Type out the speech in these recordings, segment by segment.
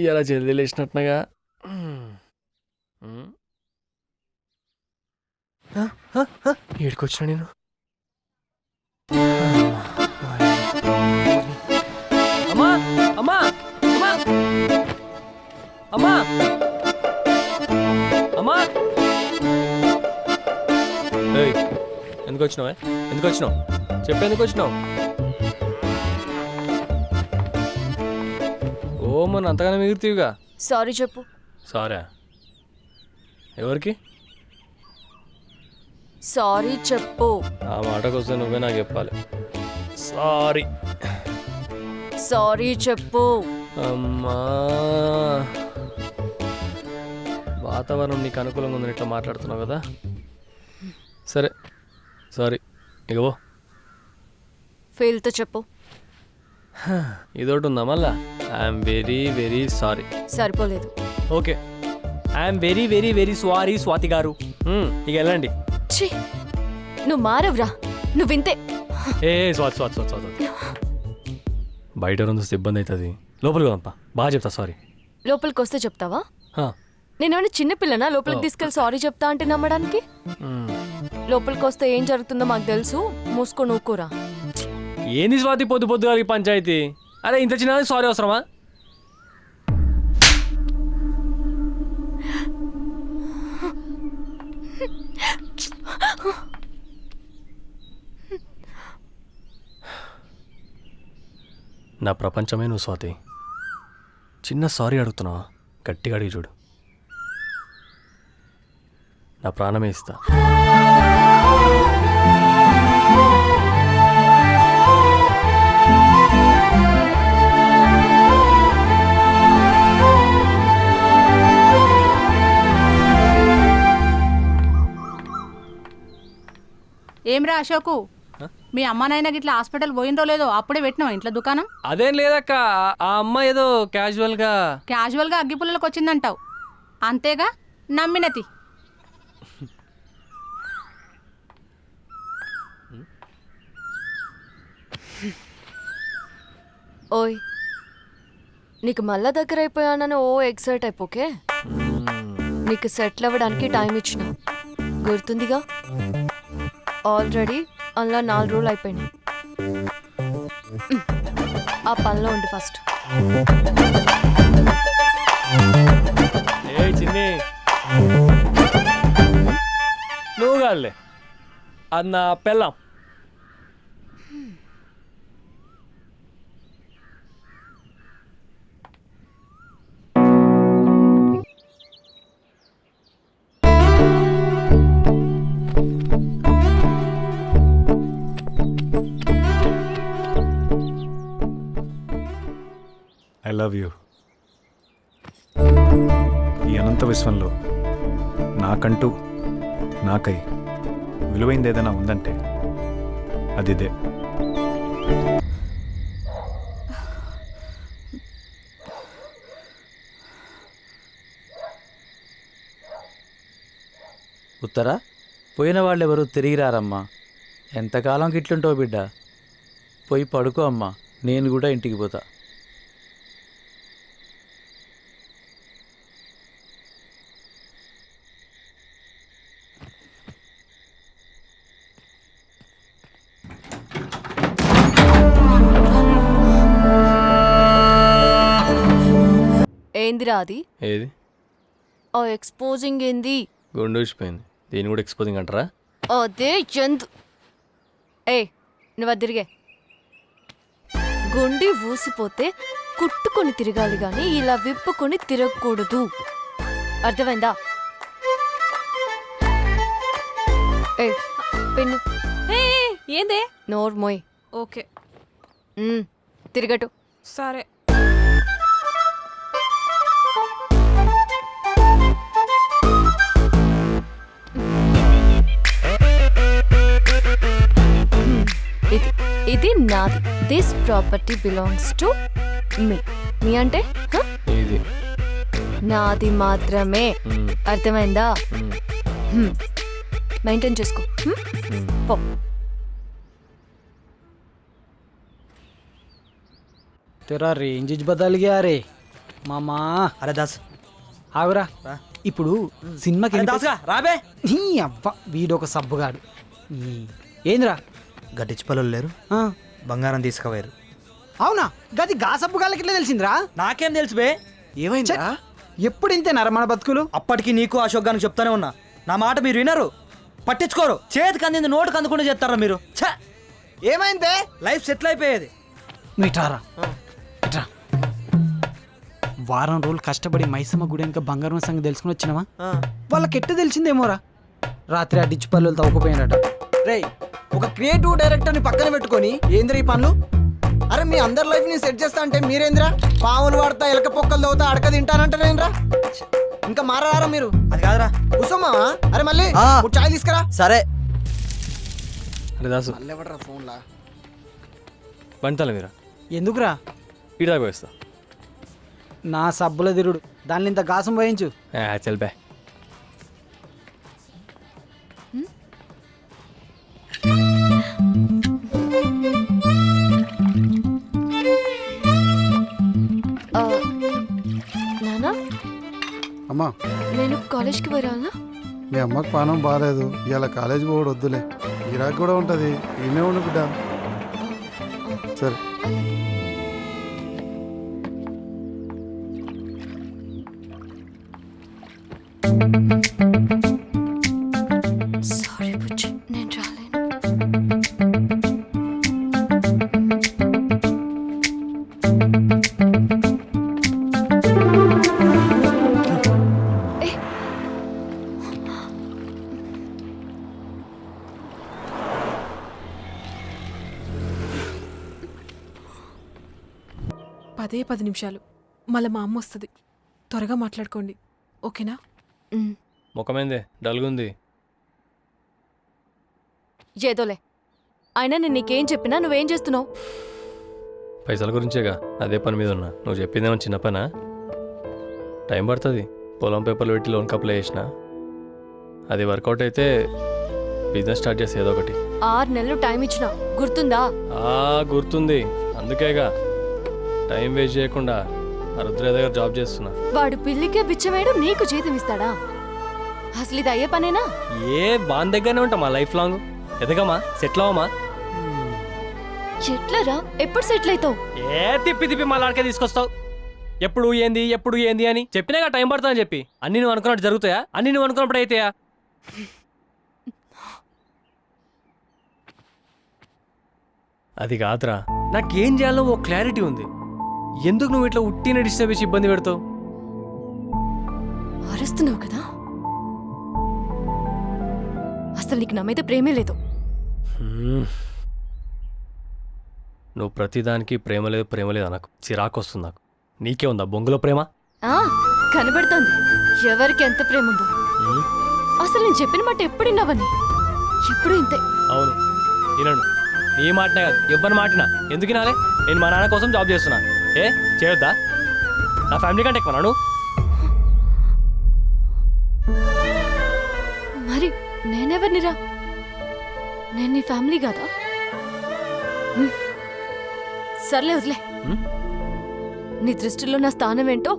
ఇలా జల్దీ లేచినట్టునగా ఏడుకొచ్చినా నేను. అమ్మా అమ్మా అమ్మా అమ్మా అమ్మా ఎందుకు వచ్చినావే? ఎందుకు వచ్చినావు? చెప్పు, ఎందుకు వచ్చినావు? ఓ మన అంతగానే మిగులుతీవిగా. సారీ చెప్పు. సారా? ఎవరికి? సారీ చెప్పు. ఆ మాటకు వస్తే నువ్వే నాకు చెప్పాలి. సారీ. సారీ చెప్పు. అమ్మా, వాతావరణం నీకు అనుకూలంగా ఉందని ఇట్లా మాట్లాడుతున్నావు కదా. సరే సారీ. ఇగో ఫీల్తో చెప్పు. ఇదొకటి ఉందా మళ్ళా? I'm very very sorry. సరిపోలేదు. Okay, I'm very very very sorry Swathi garu. ఇక వెళ్ళండి. ఛీ, నువ్వు మారవురా, నువ్వు వింతే. ఏ స్వాతి స్వాతి స్వాతి స్వాతి, బయట రెండు ఇబ్బంది అవుతుంది. లోపలికి పోదాంపా, బాగా చెప్తా సారీ. లోపలికి వస్తే చెప్తావా? నేనేమైనా చిన్నపిల్లనా లోపలికి తీసుకెళ్ళి సారీ చెప్తా అంటే నమ్మడానికి? లోపలికి వస్తే ఏం జరుగుతుందో మాకు తెలుసు, మూసుకొని ఊకోరా. ఏంది స్వాతి పొద్దు పొద్దుగాలి పంచాయతీ? అరే ఇంత చిన్నది సారీ అవసరమా? నా ప్రపంచమే నువ్వు స్వాతి. చిన్న సారీ అడుగుతున్నావా? గట్టిగా అడిగి చూడు, నా ప్రాణమే ఇస్తా. ఏమ్రా అశోకు, మీ అమ్మానైనా గిట్లా హాస్పిటల్ పోయిందో లేదో అప్పుడే పెట్టినావా ఇంట్లో దుకాణం? అదేం లేదక్క, ఆ అమ్మ ఏదో క్యాజువల్గా అగ్గిపుల్లలకు వచ్చిందంటావు అంతేగా, నమ్మినతి. ఓయ్, నీకు మళ్ళా దగ్గర అయిపోయానని ఓ ఎక్సైట్ అయిపోకే. నీకు సెటిల్ అవ్వడానికి టైం ఇచ్చిన గుర్తుందిగా. ఆల్రెడీ అలా 4 రోజులు అయిపోయినాయి. ఆ పనిలో ఉండి ఫస్ట్. ఏ చిన్ని, నువ్వు కాదులే, అది నా పెళ్ళాం. I love you. ఈ అనంత విశ్వంలో నాకంటూ నాకై విలువైంది ఏదైనా ఉందంటే అదిదే. ఉత్తరా, పోయిన వాళ్ళెవరు తిరిగి రారమ్మా. ఎంతకాలం గిట్లుంటావు బిడ్డ? పోయి పడుకో అమ్మా, నేను కూడా ఇంటికి పోతా. ఏందిరా అది? ఏది? ఆ ఎక్స్పోజింగ్ ఏంది? గుండు ఊసిపోయింది, దీన్ని కూడా ఎక్స్పోజింగ్ అంటారా? అదే జంతు. ఏ నువ్వు తిరిగే. గుండి ఊసిపోతే కుట్టుకొని తిరగాలి గాని ఇలా విప్పుకొని తిరగకూడదు, అర్థమైందా? ఏ పెన్ను ఏందే? నోరు మోయ్. ఓకే తిరగటు. సరే. ఇది నాది. This property belongs to me. మీ అంటే ఇది నాది మాత్రమే, అర్థమైందా? మెయింటైన్ చేసుకో. పో. तेरा रेंज बदल गया रे. మామా అరే దాస్ ఆగురా ఇప్పుడు సినిమాకి అరే దాస్గా రాబే నీ అవ్వ వీడొక సబ్బుగాడు ఏందిరా గట్టించి పనులు లేరు ఆ, బంగారం తీసుకుపోయారు. అవునా గది గా సబ్బుగాళ్ళకి ఎట్లా తెలిసిందిరా నాకేం తెలుసు బే. ఏమైందిరా ఎప్పుడు ఇంతేనారా మన బతుకులు అప్పటికి నీకు అశోక్ గానికి చెప్తానే ఉన్నా, నా మాట మీరు వినరు, పట్టించుకోరు. చేతికి అందింది నోటుకు అందకుండా చేస్తారా మీరు? ఛ! ఏమైందే లైఫ్ సెటిల్ అయిపోయేది. నువ్వు ఇట్రారా ఇట్రా వారం రోజులు కష్టపడి మైసమ్మ గుడి వెనక బంగారం సంగతి తెలుసుకుని వచ్చినావా వాళ్ళకి ఎట్ట తెలిసిందేమోరా రాత్రి ఆ డిచ్ పల్లెలు తవ్వుకుపోయినట రే ఒక క్రియేటివ్ డైరెక్టర్ని పక్కన పెట్టుకొని ఏంద్రా ఈ పనులు? అరే మీ అందరి లైఫ్ ని సెట్ చేస్తా అంటే మీరేంద్రా పావులు వాడతా ఎలక పొక్కలు తవ్వుతా అడక తింటానంటారేంద్రా? ఇంకా మారారా మీరు? అది కాదురా. కూసోమావా? అరే మళ్ళీ ఆ. ఒక చాయ్ తీసుకురా. సరే అరే దాసు ఎవడరా ఫోన్లా? బంటాల మీరా ఎందుకురా ఇటు దాకా వేస్తా. నా సబ్బుల తిరుడు దాన్ని ఇంత గాసం వహించు చల్ బే. ఆ, నానా అమ్మా నేను కాలేజ్కి పోరాలనా? మీ అమ్మకు పానం బాగాలేదు, ఇవాళ కాలేజీ పోవడం వద్దులే, గిరాకు కూడా ఉంటుంది, ఈయనే ఉండు బిడ్డ. సరే సారీ బుజ్జి నేను రాలేను. ఏ, పదే 10 నిమిషాలు మళ్ళీ మా అమ్మ వస్తుంది. త్వరగా మాట్లాడుకోండి ఓకేనా? ఉమ్, ముఖమేందే డల్గుంది. ఏదోలే. అయినా నేను నీకేం చెప్పినా నువ్వేం చేస్తున్నావు? పైసల గురించేగా, అదే పని మీద ఉన్నా. నువ్వు చెప్పిందేమో చిన్న పనా? టైం పడుతుంది. పొలం పేపర్లు పెట్టి లోన్ అప్లై చేసిన, అది వర్కౌట్ అయితే బిజినెస్ స్టార్ట్ చేసి ఏదో ఒకటి. 6 నెలలు టైం ఇచ్చిన గుర్తుందా? గుర్తుంది, అందుకేగా టైం వేస్ట్ చేయకుండా ఆ రుద్రయ్య దగ్గర జాబ్ చేస్తున్నా. వాడు పిల్లికే బిచ్చమేయడం నీకు జీతం ఇస్తాడా? అసలు ఇది అయ్యే పనేనా? ఏ బాన్ దగ్గరనే ఉంటా మా లైఫ్ లాంగ్. ఎదగమా, సెటిల్ అవ్వమా. ఎట్లరా? ఎప్పుడు సెటిల్ అవుతావు? ఏ తిప్పి తిప్పి మా లాడికే తీసుకొస్తావు. ఎప్పుడు ఏంది అని చెప్పినాగా టైం పడుతుందని చెప్పి. అన్ని నువ్వు అనుకున్నట్టు జరుగుతాయా? అన్ని నువ్వు అనుకున్నప్పుడు అయితాయా? అది కాదురా, నాకేం చేయాలో ఓ క్లారిటీ ఉంది. ఎందుకు నువ్వు ఇట్లా ఉట్టిన డిస్టర్బ్ చేసి ఇబ్బంది పెడతావు? అరుస్తున్నావు కదా? అసలు నీకు నా మీద ప్రేమే లేదు. నువ్వు ప్రతిదానికి ప్రేమ లేదు నాకు చిరాకు వస్తుంది. నాకు నీకే ఉందా బొంగులో ప్రేమ? ఆ, కనబడుతోంది ఎవరికి ఎంత ప్రేమ ఉందో. అసలు నేను చెప్పిన మాట ఎప్పుడు విన్నావని? ఎప్పుడు ఇంతే. అవును వినను. నీ మాటనే కాదు, ఎవ్వరి మాటినా ఎందుకు వినాలే? నేను మా నాన్న కోసం జాబ్ చేస్తున్నా. ఏ చేయొద్దా? నా ఫ్యామిలీ కంటే ఎక్కువ నాను. మరి నేనెవరినిరా? నేను నీ ఫ్యామిలీ కాదా? సర్లే వదిలే. నీ దృష్టిలో నా స్థానం ఏంటో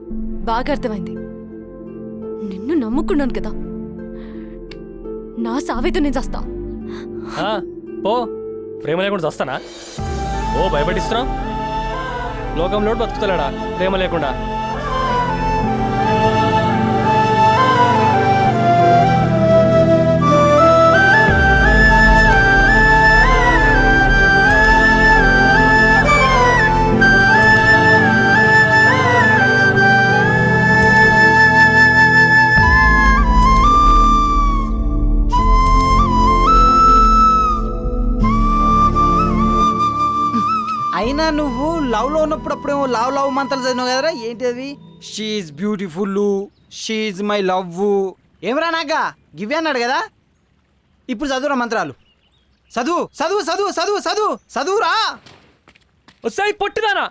బాగా అర్థమైంది. నిన్ను నమ్ముకున్నాను కదా, నా సావేతో నేను చస్తా. పో, ప్రేమ లేకుండా చస్తానా? ఓ భయపడిస్తున్నావు. లోకంలో బతుకుతలేడా ప్రేమ లేకుండా? అయినా నువ్వు లవ్ లో ఉన్నప్పుడు అప్పుడేమో లవ్ మంత్రాలు చదివినావు కదరా? ఏంటి అది? She's beautiful, she's my love. ఏమరా నాగా గివ్వే అన్నాడు కదా, ఇప్పుడు చదువురా మంత్రాలు. చదువు చదువు చదువు చదువు చదువు చదువురా. వస్తాయి పొట్టిదానా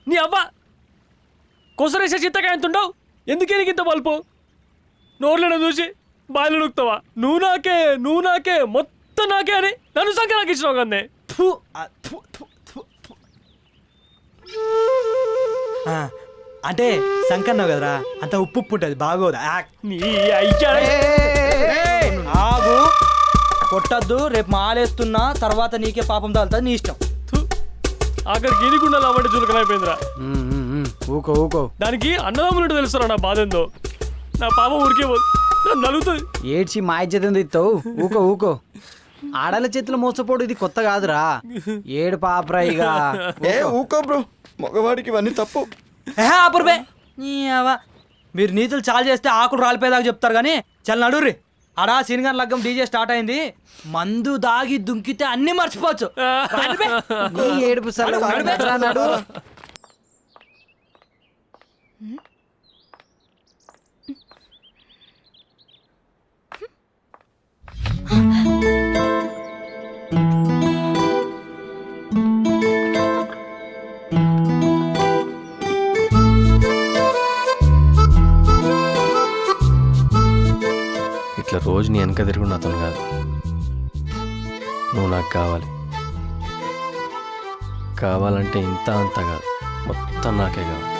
నీ అవ్వ. కొసరేసే చిత్తకాయ ఎంత ఉండవు? ఎందుకే నీకు ఇంత బల్పు? నోర్లను చూసి బాయిలు నొక్కుతావా? నువ్వు నాకే మొత్తం నాకే అని నన్ను సంఖ్య నాకు ఇచ్చినావు కదే. అంటే సంకన్నావు కదరా అంత ఉప్పు ఉప్పు ఉంటుంది బాగోదా నీ అయ్యా ఆగు కొట్టద్దు, రేపు మాలేస్తున్నా తర్వాత నీకే పాపం తాగుతుంది, నీ ఇష్టం. అక్కడికి ఎనికుండా లావంటి చులకనైపోయిందిరా. ఊకో ఊకో. దానికి అన్నదమ్ములంటే తెలుస్తారా నా బాధ ఏందో. నా పాప ఊరికే నన్ను నలుగుతుంది. ఏడ్చి మా ఇజ్జత్ ఇస్తావు. ఊకో ఊకో. ఆడల చేతులు మోసపోడు ఇది కొత్త కాదురా. ఏడు పాపరా ఇక. ఊకో బ్రో, మగవాడికి ఇవన్నీ తప్పు. ఆపురుబే మీరు నీతులు చాలు చేస్తే ఆకులు రాలిపోయేదాకా చెప్తారు కానీ చల్ నడుర్రి. ఆడా సినిగాన్ లగ్గం డీజే స్టార్ట్ అయింది, మందు దాగి దుంకితే అన్ని మర్చిపోవచ్చు. రాలిపే. ఏడుపు సరే నడు. ఇట్లా రోజు నీ వెనక తిరుగుడు అతను కాదు. నువ్వు నాకు కావాలంటే ఇంత అంత కాదు, మొత్తం నాకే కావాలి.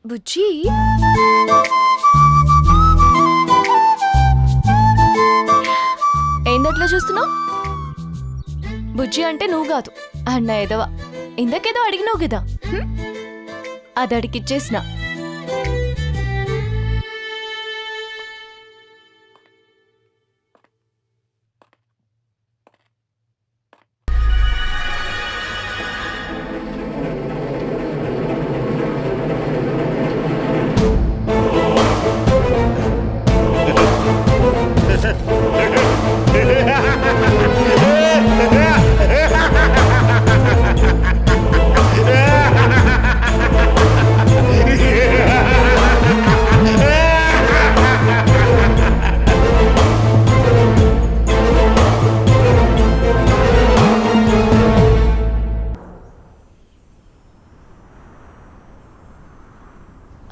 బుజ్జి ఏందట్లా చూస్తున్నావు? బుజ్జి అంటే నువ్వు కాదు అన్న ఎదవా. ఇందాకేదో అడిగినావు కదా, అది అడిగిచ్చేసిన.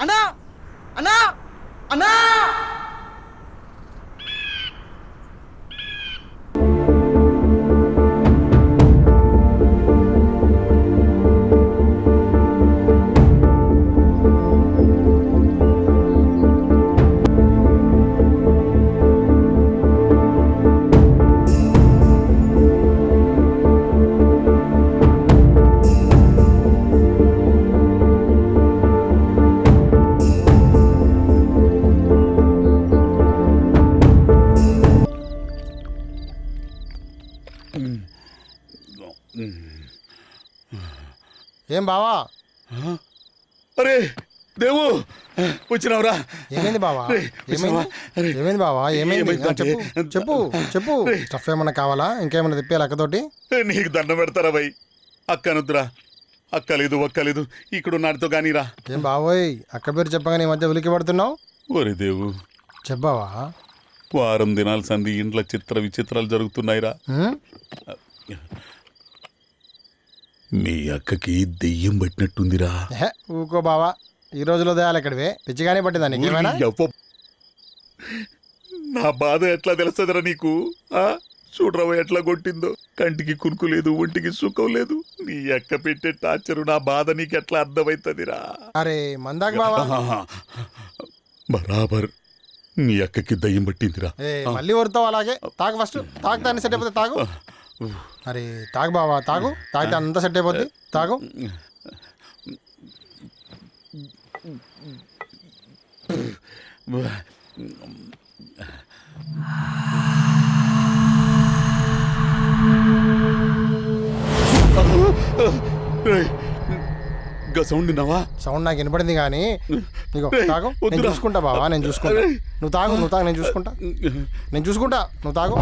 అన్నా అన్నా అన్నా ఏం బావా? అరే దేవు వచ్చినావురా? ఏమైంది బావా? ఏమైంది బావా? ఏమైంది? చెప్పు చెప్పు చెప్పు. స్టఫ్ ఏమన్నా కావాలా? ఇంకేమన్నా తెప్పే అక్కతోటి? నీకు దండం పెడతారా భయ్. అక్కనుద్దురా. అక్కలేదు ఒక్కలేదు ఇక్కడ నాటితో కానీరా. ఏం బావోయ్, అక్క పేరు చెప్పగానే ఈ మధ్య ఉలికి పడుతున్నావు? ఒరే దేవు చెప్పావా? వారం దినాల సంధి ఇంట్లో చిత్ర విచిత్రాలు జరుగుతున్నాయిరా. మీ అక్కకి దెయ్యం పట్టినట్టుందిరా. ఊకో బావా, ఈ రోజులో దయాలు ఎక్కడివే? పిచ్చిగానే పట్టిందా నీకేమైనా? నా బాధ ఎట్లా తెలుస్తుందిరా నీకు? చూడరావు ఎట్లా కొట్టిందో. కంటికి కునుకు లేదు, ఒంటికి సుఖం లేదు. నీ అక్క పెట్టే టార్చరు నా బాధ నీకు ఎట్లా అర్థమవుతుందిరా? అరే మందాక బావా, బరాబర్ నీ అక్కకి దయ్యం పట్టిందిరా. మళ్ళీ వరుతావు అలాగే. తాగు ఫస్ట్. తాగుతా అన్ని సెట్ అయిపోతే తాగు. అరే తాగు బావా, తాగు. తాగితే అంతా సెట్ అయిపోద్ది. తాగు. సౌండ్ విన్నావా? సౌండ్ నాకు వినపడింది కానీ నీకు తాగు. నేను చూసుకుంటా బావా, నేను చూసుకుంటా. నువ్వు తాగు, నువ్వు తాగు, నేను చూసుకుంటా. నేను చూసుకుంటా, నువ్వు తాగు.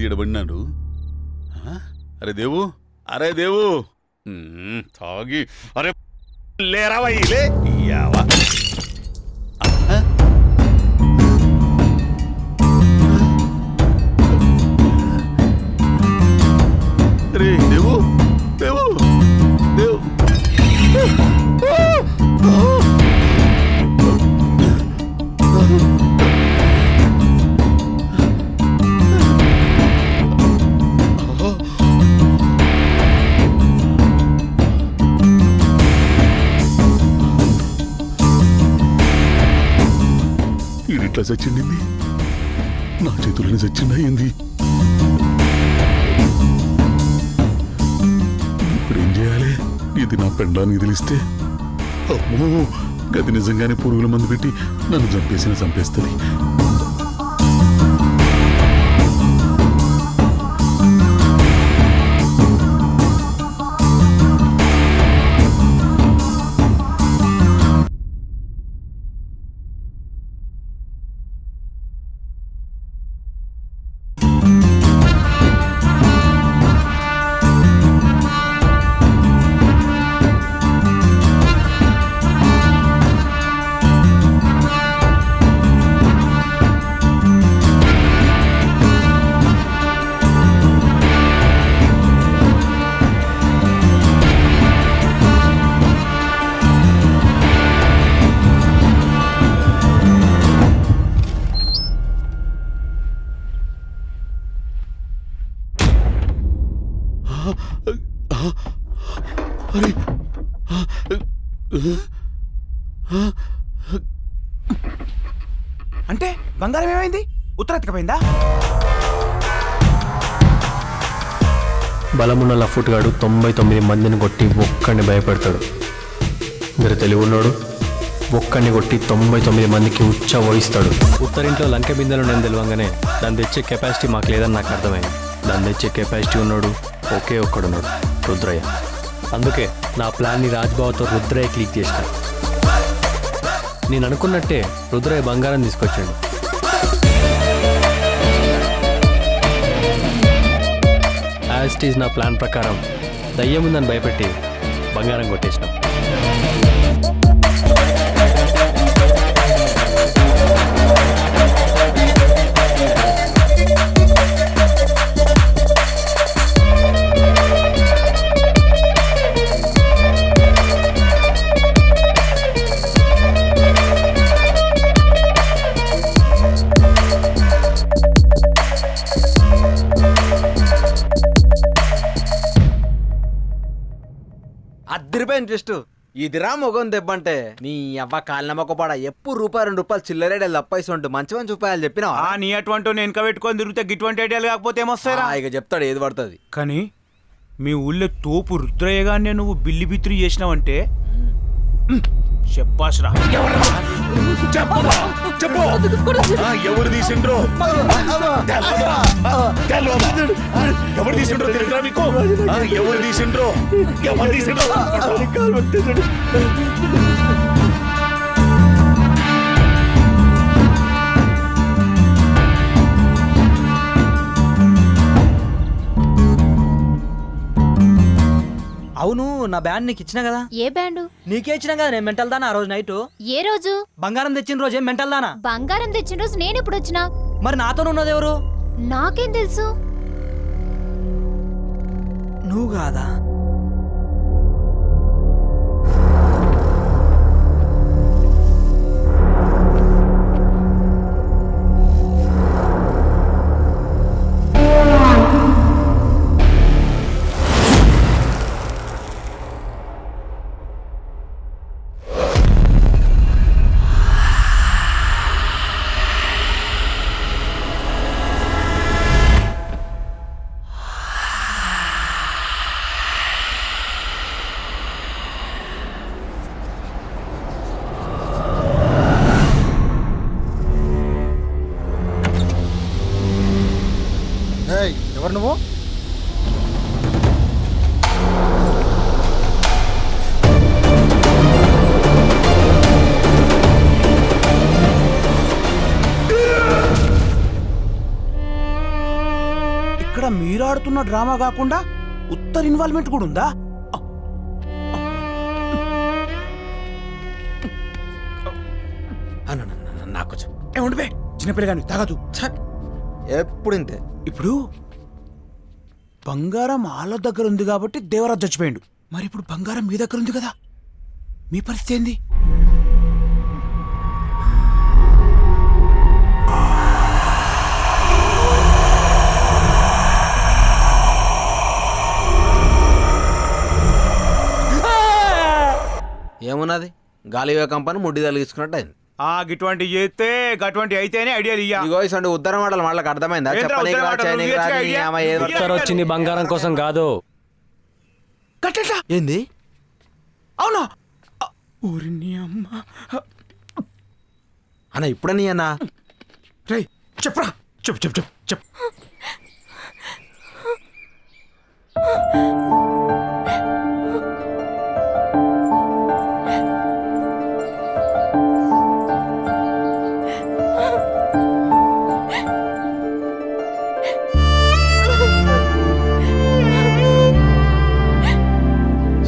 ఏంది ఎడబడినాడు? అరే దేవు, అరే దేవు, తాగి అరే లేరావయ్యలే యావా. అరే దేవు, దేవు, దేవు. ఇట్లా చచ్చిండింది, నా చేతులని చచ్చిందా ఏంది? ఇప్పుడేం చేయాలి? ఇది నా పెండానికి తెలిస్తే అమ్మో, గది నిజంగానే పురుగుల మందు పెట్టి నన్ను చంపేస్తుంది. అరే అంటే బంగారం ఏమైంది? ఉత్తరెత్తకపోయిందా? బలమున్న లఫుట్ గాడు 99 మందిని కొట్టి ఒక్కడిని భయపెడతాడు. మీరు తెలివి ఉన్నాడు, ఒక్కడిని కొట్టి 99 మందికి ఉచ్చ వహిస్తాడు. ఉత్తరింట్లో లంక బిందెలు నేను తెలియంగానే దాన్ని తెచ్చే కెపాసిటీ మాకు లేదని నాకు అర్థమైంది. దాన్ని తెచ్చే కెపాసిటీ ఉన్నాడు ఒకే ఒక్కడున్నాడు, రుద్రయ్య. అందుకే నా ప్లాన్ని రాజ్బావతో రుద్రయ్య క్లిక్ చేసిన. నేను అనుకున్నట్టే రుద్రయ్య బంగారం తీసుకొచ్చాడు. యాజ్ ఇట్ ఈజ్ నా ప్లాన్ ప్రకారం దయ్యం ఉందని భయపెట్టి బంగారం కొట్టేసినాం. ₹10 ఇంట్రెస్ట్. ఇదిరా మొగం దెబ్బంటే. నీ అవ్వ కాళ్ళ మొక్కపాడ ఎప్పుడు ₹2 చిల్లరేడే లప్పైసి ఉంటూ మంచి మంచి ఉపాయాలు చెప్పినా నీ అటువంటి నేను పెట్టుకొని తిరిగితే గిటువంటి ఐడియాలు కాకపోతే ఏమొస్తారా? ఇక చెప్తాడు ఏది పడుతుంది. కానీ మీ ఊళ్ళో తోపు రుద్రయ్యగానే నువ్వు బిల్లి బిత్రి చేసినావంటే చెప్పాసురా. ఎవరు తీసిండ్రో ఎవరు తీసిండ్రో తెలుసా మీకు? ఎవరు తీసిండ్రో ఎవరు తీసిండ్రో అవును, నా బ్యాండ్ నీకు ఇచ్చినా కదా. ఏ బ్యాండు? నీకే ఇచ్చినా కదా నేను మెంటల్ దానా. ఆ రోజు నైట్ ఏ రోజు? బంగారం తెచ్చిన రోజే మెంటల్ దానా. బంగారం తెచ్చిన రోజు నేను ఎప్పుడు వచ్చినా? మరి నాతో ఉన్నది ఎవరు? నాకేం తెలుసు? నువ్వు కాదా? ఎవరు నువ్వు? పోతున్న డ్రామా కాకుండా ఉత్తర ఇన్వాల్వ్మెంట్ కూడా ఉందా? నాకు కొంచెం ఏముండి బే చిన్నపిల్ల కానీ తాగదు. ఎప్పుడు ఇంతే. ఇప్పుడు బంగారం వాళ్ళ దగ్గర ఉంది కాబట్టి దేవరాజు చచ్చిపోయాడు. మరి ఇప్పుడు బంగారం మీ దగ్గర ఉంది కదా, మీ పరిస్థితి ఏంది? ఏమున్నది గాలి కంపని ముడ్డి తలిగించుకున్నట్టు అయింది. గిటువంటి చేస్తే గటువంటి అయితేనే ఐడియాలు ఇయ్య. ఇగో ఇసండి ఉత్తరం మాటలు వాళ్ళకి అర్థమైందా? చెప్పనీకి రా, చేయనీకి రా, నీ అమ్మ ఏదో వచ్చింది బంగారం కోసం కాదు. గట్టెట్లా? ఏంది? అవునా? ఊరి నీ అమ్మ. అన్న ఇప్పుడే నీ అన్నా రే చెప్పరా, చెప్పు చెప్పు చెప్పు చెప్పు.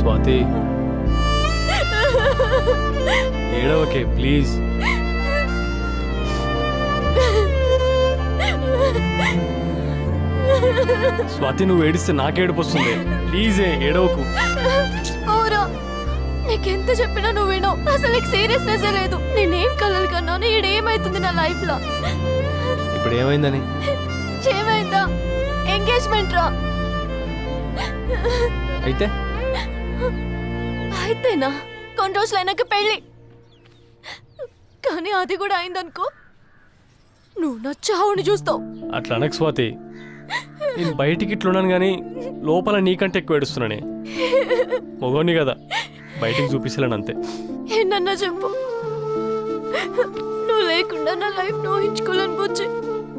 స్వాతి ఏడవకే ప్లీజ్. స్వాతి నువ్వు ఏడిస్తే నాకేడుపు వస్తుంది. ప్లీజే ఏడవకు. ఓరా నీకెంత చెప్పినా నువ్వు వినో. అసలు నీకు సీరియస్నెస్ లేదు. నేనేం కలలు కన్నాను, ఈడేమైతుంది నా లైఫ్ లో? ఇప్పుడు ఏమైందని? ఏమైందా? ఎంగేజ్మెంట్ రా. అయితే అయితేనా? కొన్ని రోజులు అయినాక పెళ్ళి. కానీ అది కూడా అయిందనుకో, నువ్వు నా చావుని చూస్తావు. అట్లా అనకు స్వాతి. నేను బయటికి ఇట్లున్నాను కానీ లోపల నీకంటే ఎక్కువ ఏడుస్తున్నానే. మొగోని కదా, బయటికి చూపిస్తలేను అంతే. ఏంటన్నా చెప్పు. నువ్వు లేకుండా నా లైఫ్ ఊహించుకోలేని బుజ్జి.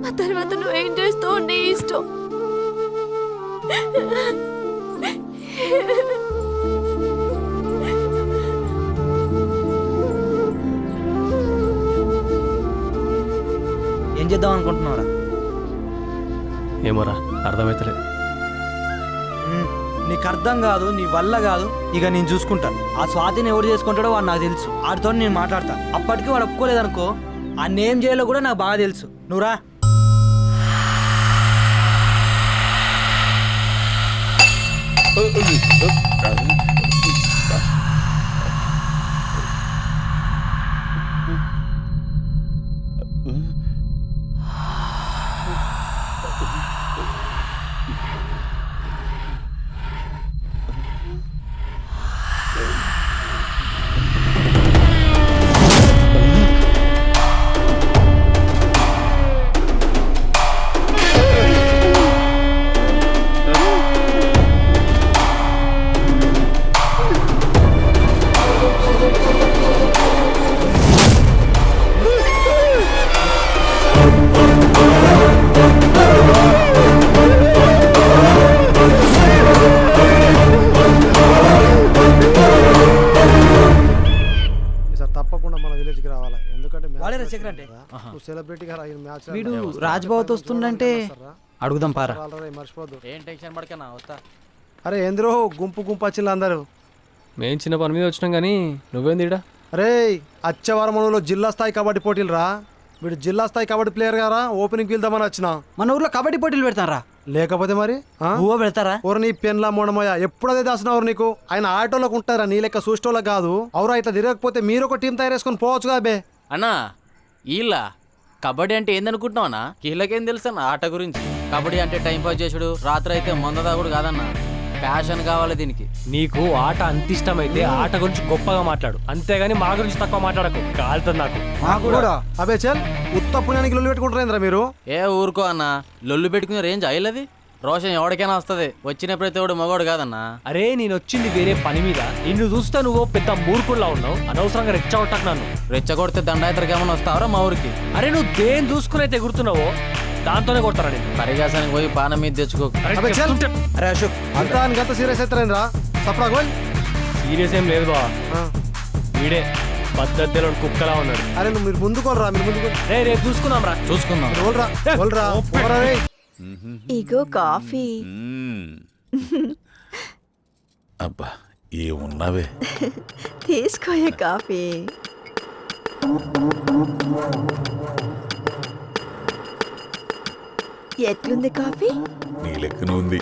ఆ తర్వాత నువ్వేం చేస్తావు నీ ఇష్టం. ఏం చేద్దాం అనుకుంటున్నావురా? ఏమోరా అర్థమైతలే. నీకు అర్థం కాదు, నీ వల్ల కాదు. ఇక నేను చూసుకుంటాను. ఆ స్వాతిని ఎవరు చేసుకుంటాడో వాడు నాకు తెలుసు. వాడితో నేను మాట్లాడతాను. అప్పటికి వాడు ఒప్పుకోలేదనుకో, ఆ నేమ్ చేయాలో కూడా నాకు బాగా తెలుసు. నువ్వురా. తప్పకుండా మన విలేజ్ కి రావాలి. ఎందుకంటే సెలబ్రిటీగా వీడు రాజ్బావత్ వస్తుండంటే అడుగుదాం పారా. మర్చిపోద్దు. ఏం టెన్షన్ పడకనా, వస్తా. అరే ఏంద్రో గుంపు గుంపు వచ్చింది అందరూ. మేం చిన్న పని మీద వచ్చినాం కానీ నువ్వేందిడా? అరే అచ్చవారం మనలో జిల్లా స్థాయి కబడ్డీ పోటీలు రా. వీడు జిల్లా స్థాయి కబడ్డీ ప్లేయర్ గారా, ఓపెనింగ్ వెళ్దామని వచ్చిన. మన ఊర్లో కబడ్డీ పోటీలు పెడతారా? లేకపోతే మరి పెడతారా? ఓరు నీ పెన్లా మూడమయ్య ఎప్పుడదే దాసినవరు నీకు. ఆయన ఆటోలకు ఉంటారా, నీ లెక్క చూసేటోళ్ళకి కాదు. అవురా ఇట్లా తిరగకపోతే మీరు ఒక టీం తయారు చేసుకొని పోవచ్చు కదా బే. అన్నా ఈళ్ళ కబడ్డీ అంటే ఏందనుకుంటున్నావు అన్నా? వీళ్ళకేం తెలుసు అన్న ఆట గురించి? కబడ్డీ అంటే టైం పాస్ చేసుడు, రాత్రి అయితే మందదాగుడు కాదన్నా. ప్యాషన్ కావాలి దీనికి. నీకు ఆట అంత ఇష్టమైతే ఆట గురించి గొప్పగా మాట్లాడు, అంతేగాని మా గురించి తక్కువ మాట్లాడకు. కాలుతుంది నాకు కూడా. అబే చల్ ఉత్త పుణ్యానికి లొల్లి పెట్టుకుంటారేంద్రా మీరు? ఏ ఊరుకో అన్న, లొల్లు పెట్టుకునే రేంజ్ అయ్యలది. రోషన్ ఎవరికైనా వస్తుంది, వచ్చిన ప్రతి ఒడు మగోడు కాదన్నా. అరే నేను వచ్చింది వేరే పని మీద. నిన్ను చూస్తే నువ్వు పెద్ద మూర్ఖుల్లా ఉన్నావు. అనవసరంగా రెచ్చగొట్టకు నన్ను. రెచ్చగొడితే దండాయతరికి ఏమైనా వస్తావరా మా ఊరికి? అరే నువ్వు దేని చూసుకుని అయితే ఎగురుతున్నావో దాంతోనే కొడతారా నేను. పరిగాసానికి పోయి పానం మీద తెచ్చుకో. అరే అశోక్ అంతా అంత సీరియస్ అవుతారేంద్రా? సప్రా గోల్. సీరియస్ ఏం లేదు బా, వీడే పద్ధతిలో కుక్కలా ఉన్నాడు. అరే నువ్వు మీరు ముందుకోరా, మీరు ముందుకు. రే రేపు చూసుకుందాం రా. చూసుకుందాం. రోల్రా రోల్రా. ఇగో కాఫీ. అబ్బా ఏమున్నావే. తీసుకోయే కాఫీ. ఎట్లుంది కాఫీ? నీ లెక్కన ఉంది.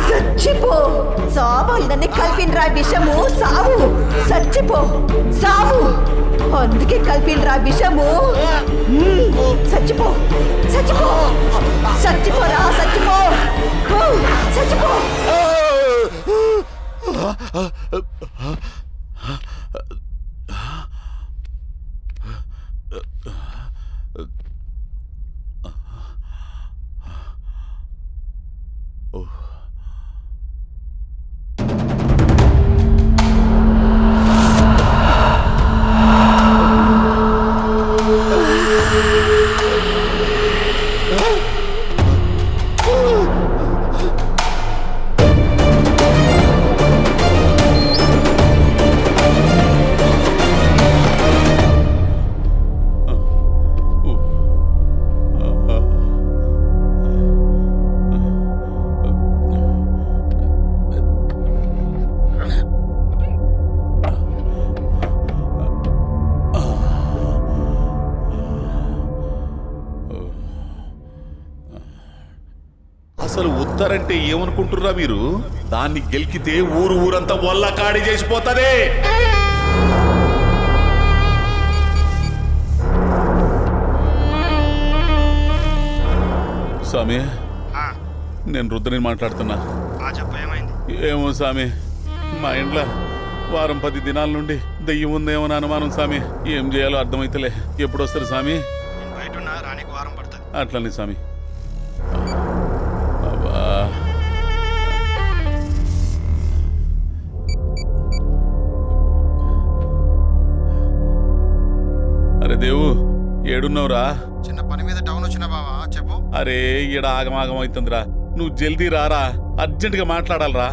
చచ్చిపో. సావాలని కలిపినరా విషము. సావు. చచ్చిపో. సావు. అందుకే కలిపినరా విషము. చచ్చిపో. చచ్చిపో. చచ్చిపోరా. చచ్చిపో. చచ్చిపో. అసలు ఉత్తరంటే ఏమనుకుంటుర్రా మీరు? దాన్ని గెలికితే ఊరంతా వల్ల కాడి చేసిపోతదే. స్వామి, నేను రుద్రని మాట్లాడుతున్నా. ఏమో స్వామి, మా ఇంట్లో వారం 10 దినాల నుండి దెయ్యం ఉందేమో అని అనుమానం స్వామి. ఏం చేయాలో అర్థమైతలే. ఎప్పుడు వస్తారు స్వామి? అట్లనే స్వామి. అరే దేవు, ఏడున్నావురా? చిన్న పని మీద టౌన్ వచ్చిన బావా, చెప్పు. అరే ఈడ ఆగమాగం అవుతుందిరా. నువ్వు జల్దీ రారా, అర్జెంటుగా మాట్లాడాలరా.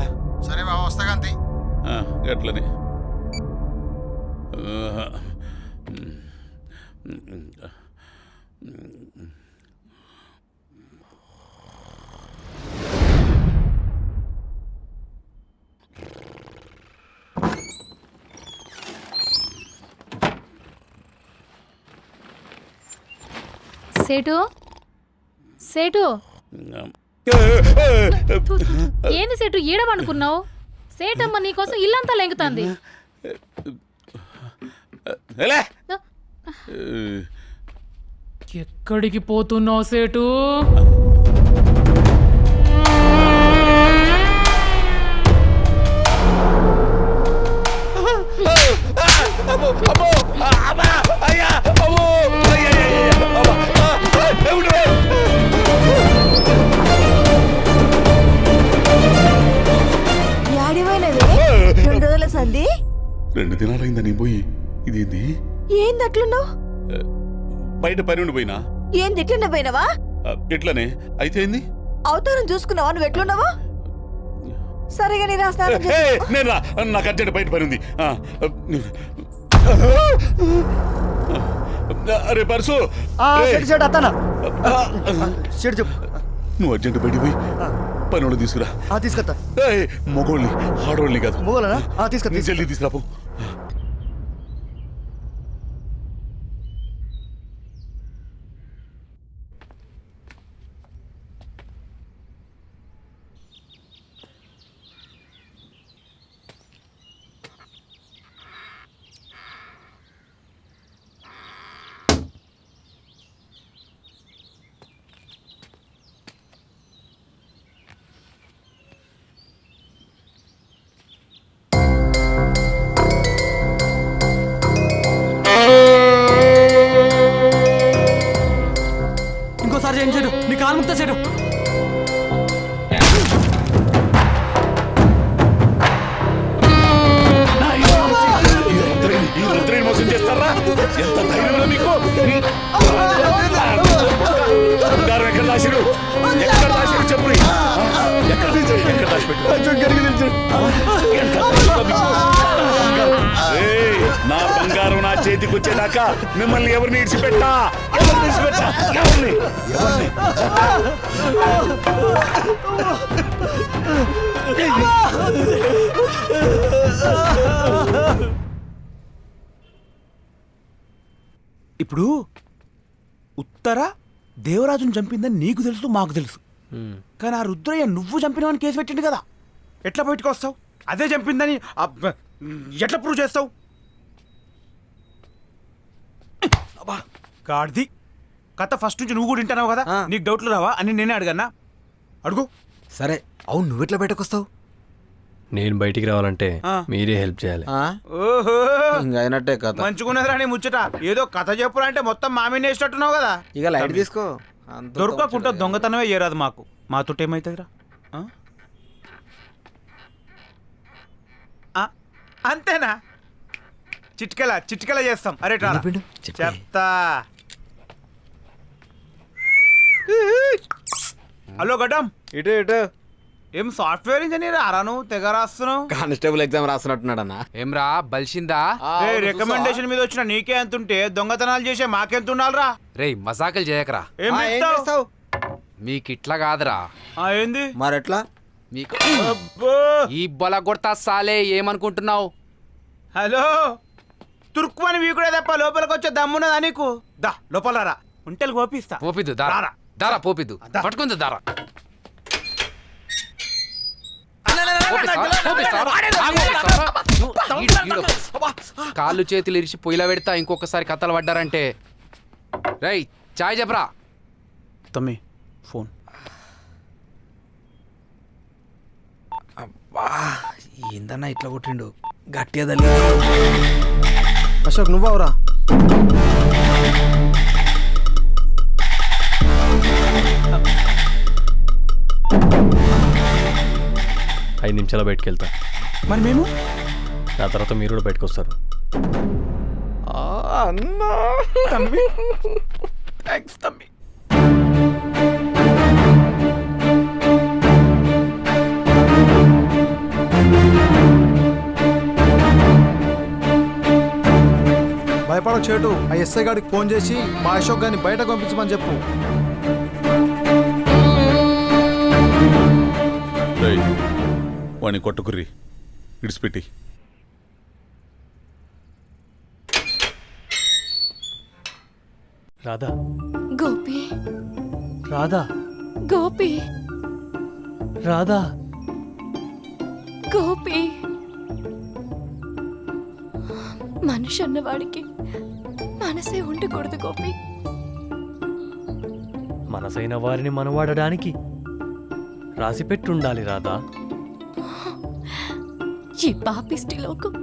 సరే బావా, వస్తాగంతి. గట్లని. సేటు సేటు ఏంది సేటు ఈడమనుకున్నావు? సేటమ్మ నీకోసం ఇల్లంతా లెంగుతాంది. ఎక్కడికి పోతున్నావు సేటు? సంధి 2 దినాలైందా నీ పోయి? ఇదేంది? ఏంది అట్లున్నావు? బయట పని ఉండి పోయినా. ఏంది ఎట్లున్నా పోయినావా? ఎట్లనే అయితే ఏంది? అవతారం చూసుకున్నావా? నువ్వు ఎట్లున్నావా? సరేగా నీ రాస్తాను. నేను రా, నాకు అర్జెంట్ బయట పని ఉంది. అరే పర్సు, నువ్వు అర్జెంట్ బయట పోయి పనులు తీసుకురా. తీసుకొస్తా. మొగోళ్ళని ఆడోళ్ళని కాదు. మొగోళ్ళనా? తీసుకొస్తా. జల్దీ తీసుకురాపు. చేయించాడు. నీ కాలు ముక్త చెడు. మోసం చేస్తారా? ఎంత ధైర్యం మీకు? ఎక్కడ దాసిరు చెప్పు. చేతికి వచ్చేదాకా మిమ్మల్ని ఎవరిని ఇడిచిపెట్టా ఎవరిని ఇడిచిపెట్టా ఎవరిని ఇప్పుడు ఉత్తర దేవరాజుని చంపిందని నీకు తెలుసు మాకు తెలుసు కానీ ఆ రుద్రయ్య నువ్వు చంపినవని కేసు పెట్టిండు కదా ఎట్లా బయటకు వస్తావు అదే చంపిందని ఎట్లా ప్రూవ్ చేస్తావు అబ్బా గాడిది కథ ఫస్ట్ నుంచి నువ్వు కూడా వింటున్నావు కదా నీకు డౌట్లు రావా అని నేనే అడిగన్నా అడుగు సరే అవును నువ్వెట్లా బయటకు వస్తావు? నేను బయటికి రావాలంటే మీరే హెల్ప్ చేయాలి. ఓహో ఇంకా అయినట్టే కథ. మంచుకున్నదిరా నీ ముచ్చట ఏదో కథ చెప్పురంటే మొత్తం మామీనే వేసినట్టున్నావు కదా ఇక లైట్ తీసుకో. దొరకకుండా దొంగతనమే చేయరాదు మాకు మాతోటి ఏమైతుందిరా అంతేనా చిట్కెలా చేస్తాం. అరే చెప్తా. హలో గడ్డం ఇటు ఇటు ఏం సాఫ్ట్వేర్ ఇంజనీర్ ఆరా నువ్వు తెగ రాస్తున్నావు? కానిస్టేబుల్ ఎగ్జామ్ రాస్తున్నట్టున్నాడు అన్న. ఏమ్రా బలిసిందా? రికమెండేషన్ మీద వచ్చిన నీకే ఎంత ఉంటే దొంగతనాలు చేసే మాకెంత ఉండాలరా? రేయ్ మజాకులు చేయకరా. ఏం చేస్తావు? మీకు ఇట్లా కాదురా. ఏంది మరెట్లా? మీకు ఈ బొల కొడతా సాలే ఏమనుకుంటున్నావు? హలో తుర్కుమని వీకుడే తప్ప లోపలికి వచ్చే దమ్మున్నదా నీకు? దా లోపల రా ఉంటెలు పోపిస్తా. పోపిద్దు దారా దారా పోపిద్దు పట్టుకుంది దారా. కాళ్ళు చేతులు ఇరిచి పొయ్యిలా పెడతా ఇంకొకసారి కథలు పడ్డారంటే. రేయ్ చాయ్ చెప్పరా. తమ్మి ఫోన్. అబ్బా ఏందన్నా ఇట్లా కొట్టిండు గట్టిగా తల్లి. అశోక్ నువ్వవరా? 5 నిమిషాలు బయటకు వెళ్తా. మరి మేము ఆ తర్వాత మీరు కూడా బయటకు వస్తారు. తమ్మి థ్యాంక్స్ తమ్మి. భయపడకు చేటు. ఆ ఎస్ఐ గారికి ఫోన్ చేసి మా అశోక్ గారిని బయటకు పంపించమని చెప్పు. వాణ్ణి కొట్టుకుర్రి ఇడిచిపెట్టి. రాధా గోపి రాధా గోపి రాధా గోపి మనిషి అన్నవాడికి మనసే ఉండకూడదు గోపి. మనసైన వారిని మనవాడడానికి రాసిపెట్టుండాలి రాధా. ఈ పాపిష్టి లోకం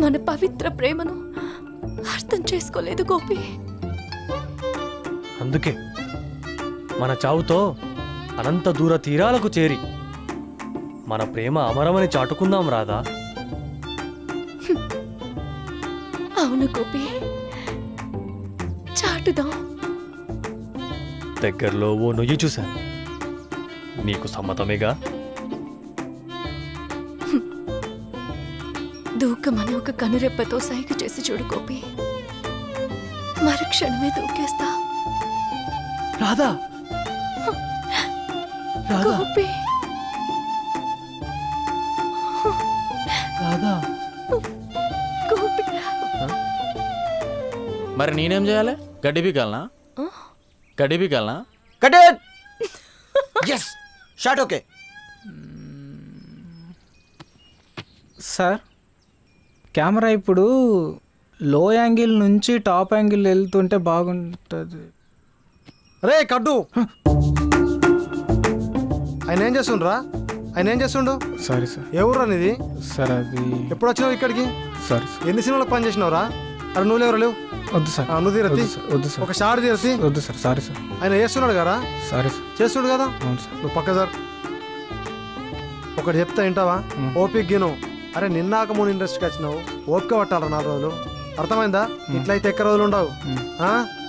మన పవిత్ర ప్రేమను అర్థం చేసుకోలేదు గోపి. అందుకే మన చావుతో అనంత దూర తీరాలకు చేరి మన ప్రేమ అమరమని చాటుకుందాం రాధా. అవును గోపి చాటుదాం. దగ్గరలో ఓ నొయ్యి చూశాను. నీకు సమ్మతమేగా? దూకమని ఒక కనురెప్పతో సైగ చేసి చూడు గోపి. మరుక్షణమే దూకేస్తా. రాధా గోపి రాధా గోపి. మరి నేనేం చేయాలి? గడ్డి పీకాలనా? గడ్డి పీకాలనా? Cut it. yes shot okay. Sir camera ఇప్పుడు లో యాంగిల్ నుంచి టాప్ యాంగిల్ వెళ్తుంటే బాగుంటుంది. రే కడ్డు, ఆయన ఏం చేస్తుండ్రా? ఆయన ఏం చేస్తుండు? Sorry sir. ఏ ఊర్రా నీది? సార్ అది ఎప్పుడు వచ్చినావు ఇక్కడికి? సారీ ఎన్ని సినిమాలకు పని చేసినావురా? అరే నువ్వు లేవరా? లేవు. వద్దు సార్. నువ్వు తీరతి. వద్దు సార్. ఒక షార్ట్ తీరతి. వద్దు సార్. Sorry sir. ఆయన చేస్తున్నాడు కదా? Sorry sir. చేస్తుడు కదా? అవును సార్. నువ్వు పక్క సార్ ఒకటి చెప్తా వింటావా? ఓపిక గిను. అరే నిన్నాక మూడు ఇండస్ట్రీకి వచ్చినావు, ఓపిక పట్టాలరా 4 రోజులు. అర్థమైందా? ఇట్లయితే ఎక్క రోజులు ఉండవు.